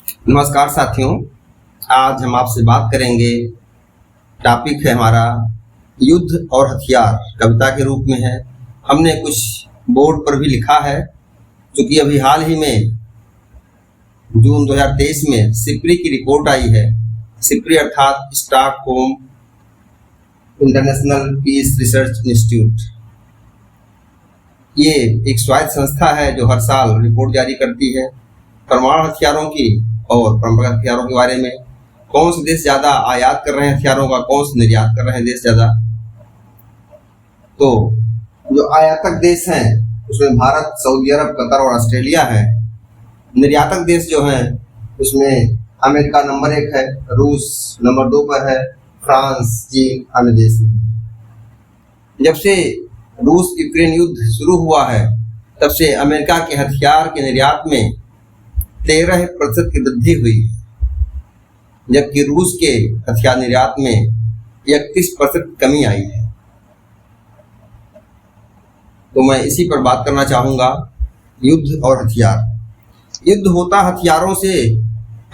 नमस्कार साथियों, आज हम आपसे बात करेंगे। टॉपिक है हमारा युद्ध और हथियार, कविता के रूप में है। हमने कुछ बोर्ड पर भी लिखा है, क्योंकि अभी हाल ही में जून 2023 में सिप्री की रिपोर्ट आई है। सिप्री अर्थात Stockholm International Peace Research Institute. ये एक स्वायत्त संस्था है जो हर साल रिपोर्ट जारी करती है परमाणु हथियारों की और परंपरागत हथियारों के बारे में। कौन से देश ज्यादा आयात कर रहे हैं हथियारों का, कौन से निर्यात कर रहे हैं देश ज्यादा। तो जो आयातक देश हैं उसमें भारत, सऊदी अरब, कतर और ऑस्ट्रेलिया है। निर्यातक देश जो हैं उसमें अमेरिका नंबर 1 है, रूस नंबर 2 पर है, फ्रांस, चीन अन्य देश हैं। जब से रूस यूक्रेन युद्ध शुरू हुआ है तब से अमेरिका के हथियार के निर्यात में 13% की वृद्धि हुई है, जबकि रूस के हथियार निर्यात में 31% कमी आई है। तो मैं इसी पर बात करना चाहूँगा, युद्ध और हथियार। युद्ध होता हथियारों से,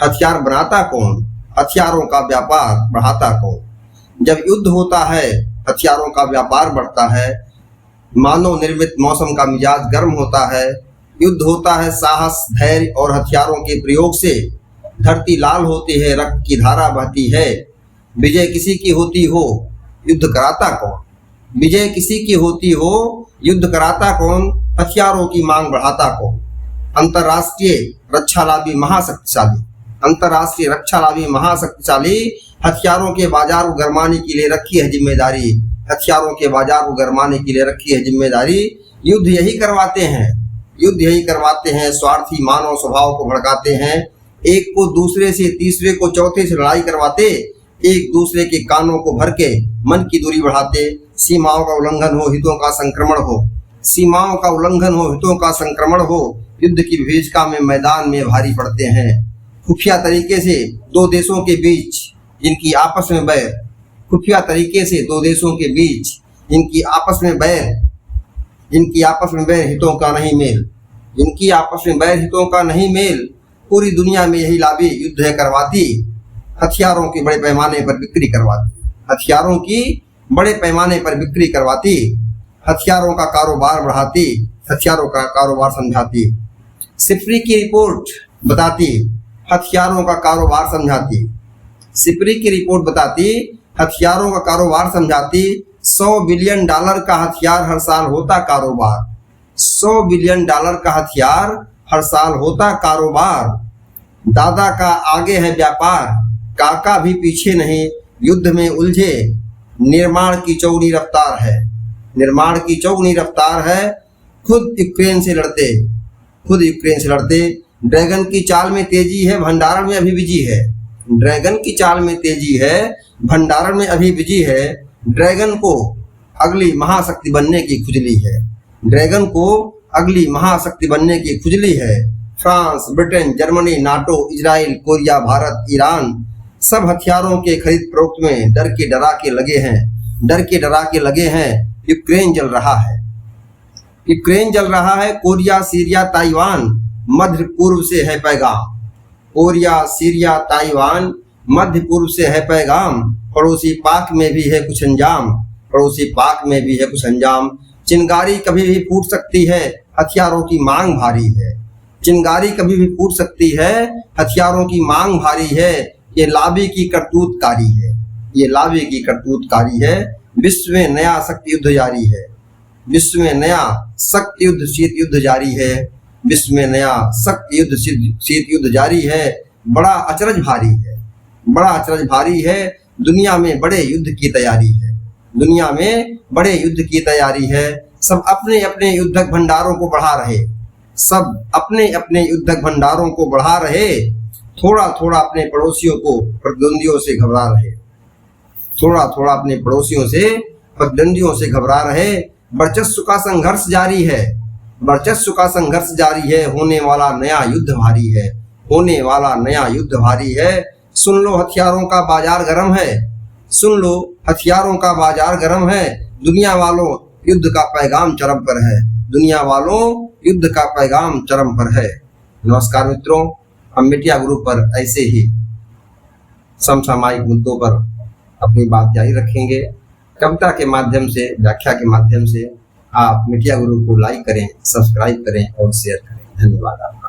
हथियार बनाता कौन, हथियारों का व्यापार बढ़ाता कौन। जब युद्ध होता है हथियारों का व्यापार बढ़ता है, मानव निर्मित मौसम का मिजाज गर्म होता है। युद्ध होता है साहस, धैर्य और हथियारों के प्रयोग से धरती लाल होती है, रक्त की धारा बहती है। विजय किसी की होती हो, युद्ध कराता कौन। विजय किसी की होती हो, युद्ध कराता कौन। हथियारों की मांग बढ़ाता कौन। अंतर्राष्ट्रीय रक्षा लाभी महाशक्तिशाली, अंतर्राष्ट्रीय रक्षा लाभी महाशक्तिशाली हथियारों के बाजार को गरमाने के लिए रखी है जिम्मेदारी। हथियारों के बाजार को गरमाने के लिए रखी है जिम्मेदारी। युद्ध यही करवाते हैं, युद्ध यही करवाते हैं। स्वार्थी मानव स्वभाव को भड़काते हैं। एक को दूसरे से, तीसरे को चौथे से लड़ाई करवाते। एक दूसरे के कानों को भर के मन की दूरी बढ़ाते। सीमाओं का उल्लंघन हो, हितों का संक्रमण हो, सीमाओं का उल्लंघन हो, हितों का संक्रमण हो। युद्ध की विभीषिका में मैदान में भारी पड़ते हैं। खुफिया तरीके से दो देशों के बीच जिनकी आपस में बैर, खुफिया तरीके से दो देशों के बीच जिनकी आपस में बैर, जिनकी आपस में बैर हितों का नहीं मेल, जिनकी आपस में बैर हितों का नहीं मेल। पूरी दुनिया में यही लाभी युद्ध है करवाती, हथियारों की बड़े पैमाने पर बिक्री करवाती, हथियारों की बड़े पैमाने पर बिक्री करवाती, हथियारों का कारोबार बढ़ाती, हथियारों का कारोबार समझाती। सिप्री की रिपोर्ट बताती हथियारों का कारोबार समझाती। सिप्री की रिपोर्ट बताती हथियारों का कारोबार समझाती। $100 बिलियन का हथियार हर साल होता कारोबार। $100 बिलियन का हथियार हर साल होता कारोबार। दादा का आगे है व्यापार, काका भी पीछे नहीं। युद्ध में उलझे निर्माण की चौड़ी रफ्तार है, निर्माण की चौड़ी रफ्तार है। खुद यूक्रेन से लड़ते, खुद यूक्रेन से लड़ते। ड्रैगन की चाल में तेजी है, भंडारण में अभी बिजी है। ड्रैगन की चाल में तेजी है, भंडारण में अभी बिजी है। ड्रैगन को अगली महाशक्ति बनने की खुजली है, ड्रैगन को अगली महाशक्ति बनने की खुजली है। France, Britain, Germany, NATO, Israel, Korea, Bharat, Iran सब हथियारों के खरीद फरोख्त में डर के डरा के लगे हैं, डर के डरा के लगे हैं। यूक्रेन जल रहा है, यूक्रेन जल रहा है। कोरिया, सीरिया, ताइवान मध्य पूर्व से है पैगाम। कोरिया, सीरिया, ताइवान मध्य पूर्व से है पैगाम। पड़ोसी पाक में भी है कुछ अंजाम, पड़ोसी पाक में भी है कुछ अंजाम। चिंगारी कभी भी फूट सकती है, हथियारों की मांग भारी है। चिंगारी कभी भी फूट सकती है, हथियारों की मांग भारी है। ये लाबी की करतूतकारी है, ये लाबी की करतूतकारी है। विश्व में नया शक्ति युद्ध जारी है, विश्व में नया शक्ति युद्ध शीत युद्ध जारी है। विश्व में नया शक्ति युद्ध शीत युद्ध जारी है। बड़ा अचरज भारी है, बड़ा अचरज भारी है। दुनिया में बड़े युद्ध की तैयारी है, दुनिया में बड़े युद्ध की तैयारी है। सब अपने अपने युद्धक भंडारों को बढ़ा रहे, सब अपने अपने युद्धक भंडारों को बढ़ा रहे। थोड़ा थोड़ा अपने पड़ोसियों को प्रतिद्वंदियों से घबरा रहे, थोड़ा थोड़ा अपने पड़ोसियों से प्रतिद्वंदियों से घबरा रहे। वर्चस्व का संघर्ष जारी है, वर्चस्व का संघर्ष जारी है। होने वाला नया युद्ध भारी है, होने वाला नया युद्ध भारी है। सुन लो हथियारों का बाजार गर्म है, सुन लो हथियारों का बाजार गर्म है। दुनिया वालों युद्ध का पैगाम चरम पर है, दुनिया वालों युद्ध का पैगाम चरम पर है। नमस्कार मित्रों, हम मीडिया ग्रुप पर ऐसे ही समसामयिक मुद्दों पर अपनी बात जारी रखेंगे। कविता के माध्यम से, व्याख्या के माध्यम से आप मीडिया गुरु को लाइक करें, सब्सक्राइब करें और शेयर करें। धन्यवाद आपका।